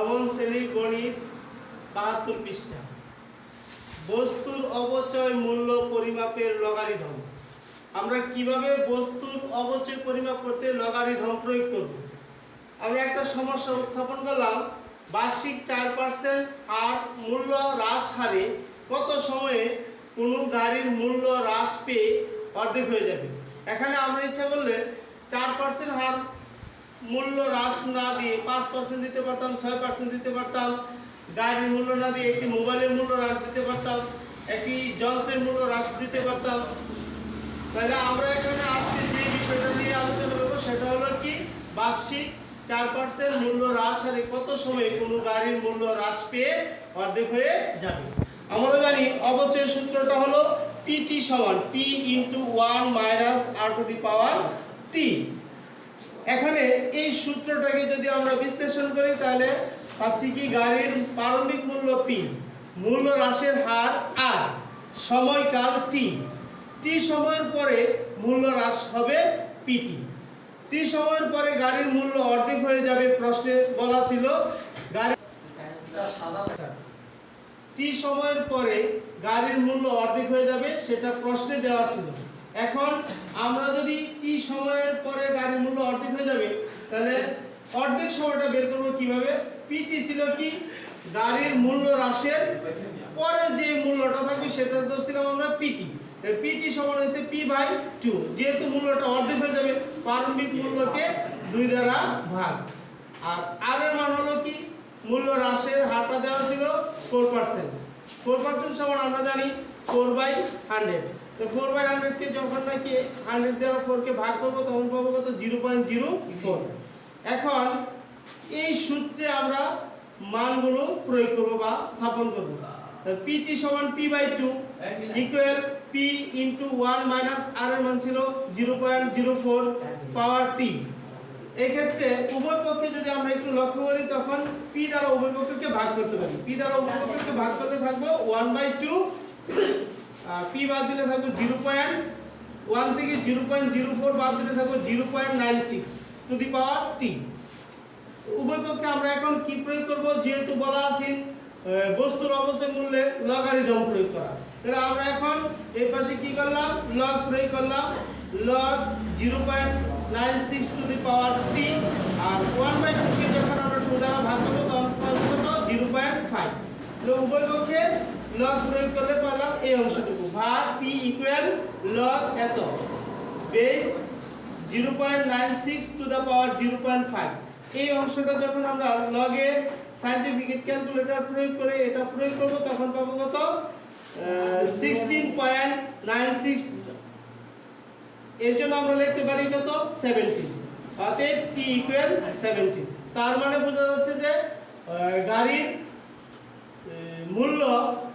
নবম শ্রেণীর গণিত ৭২ পৃষ্ঠা। বস্তুর অবচয় মূল্য পরিমাপের লগারিদম। আমরা কিভাবে বস্তুর অবচয় পরিমাপ করতে লগারিদম প্রয়োগ করব। আমরা একটা সমস্যা উত্থাপন করলাম, বার্ষিক 4% আর মূল্য হ্রাস হারে কত সময়ে কোনো গাড়ির মূল্য হ্রাস পেয়ে অর্ধেক হয়ে যাবে। এখানে আমরা ইচ্ছা করলে 4% হার মূল্য হ্রাস না দিয়ে 5% দিতে পারতাম, 6% দিতে পারতাম, গাড়ির মূল্য না দিয়ে একটি মোবাইলের মূল্য হ্রাস দিতে পারতাম, একটি যন্ত্রের মূল্য হ্রাস দিতে পারতাম। তাহলে আমরা এখানে আজকে যে বিষয়টা নিয়ে আলোচনা করব সেটা হলো কি, বার্ষিক 4% মূল্য হ্রাস হারে কত সময়ে কোনো গাড়ির মূল্য হ্রাস পেয়ে অর্ধেক হয়ে যাবে। আমরা জানি অবচয়ের সূত্রটা হলো PT সমান P × 1 - r⁻t। এখানে এই সূত্রটাকে যদি আমরা বিশ্লেষণ করি তাহলে পাচ্ছি কি, গাড়ির প্রারম্ভিক মূল্য P, মূল্য হ্রাসের হার R, সময়কাল T, T সময়ের পরে মূল্য হ্রাস হবে PT, T সময়ের পরে গাড়ির মূল্য অর্ধেক হয়ে যাবে। প্রশ্নে বলা ছিল T সময়ের পরে গাড়ির মূল্য অর্ধেক হয়ে যাবে, সেটা প্রশ্নে দেওয়া ছিল। এখন আমরা যদি T সময়ের পরে গাড়ির মূল্য অর্ধেক হয়ে যাবে, তাহলে অর্ধেক সময়টা বের করব কিভাবে। PT ছিল কি, গাড়ির মূল্য হ্রাসের পরে যে মূল্যটা থাকবে সেটা ধরছিলাম আমরা PT। PT সমান হচ্ছে P/2। যেহেতু মূল্যটা অর্ধেক হয়ে যাবে, প্রারম্ভিক মূল্যকে 2 দ্বারা ভাগ। আর R এর মান হলো কি, মূল্য হ্রাসের হারটা দেওয়া ছিল 4%। 4% সমান আমরা জানি 4/100। তো 4/100 কে যখন নাকি 100 দ্বারা 4 কে ভাগ করব তখন পাবো কত, 0.04। এখন এই সূত্রে আমরা মানগুলো প্রয়োগ করব বা স্থাপন করব। PT সমান P/2 ইকুয়াল P × 1 - r এর মান ছিল 0.04 পাওয়ার T। এই ক্ষেত্রে উভয় পক্ষে যদি আমরা একটু লক্ষ্য করি, তখন P দ্বারা উভয় পক্ষকে ভাগ করতে পারি। P দ্বারা উভয় পক্ষকে ভাগ করলে থাকবে 1/2, P বাদ দিলে থাকবে 0.1 থেকে 0.04 বাদ দিলে থাকবে 0.96 টু দি পাওয়ার T। উভয় পক্ষে আমরা এখন কি প্রয়োগ করব, যেহেতু বলা আছে বস্তুর অবচয় মূল্যের লগারিদম প্রয়োগ করা, তাহলে আমরা এখন এই পাশে কি করলাম, লগ প্রয়োগ করলাম। Log 0.96 to the power T, আর 1/2 কে যখন আমরা 2 দ্বারা ভাগ করব তখন পাবো কত, 0.5। তো উভয় পক্ষে লগ প্রয়োগ করলে পেলাম এই অংশটুকু, ভাগ P ইকুয়াল লগ এত বেস 0.96 টু দি পাওয়ার 0.5। এই অংশটা যখন আমরা লগে সায়েন্টিফিক ক্যালকুলেটর প্রয়োগ করে এটা প্রয়োগ করব তখন পাবো কত, 16.96। এর জন্য আমরা লিখতে পারি কত, 70। অতএব T ইকুয়াল 70। তার মানে বোঝা যাচ্ছে যে গাড়ির মূল্য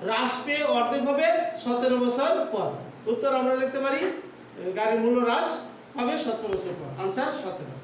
হ্রাস পেয়ে অর্ধেক হবে 17 বছর পর। উত্তর আমরা লিখতে পারি গাড়ির মূল্য হ্রাস হবে 17 বছর পর। আনসার 17।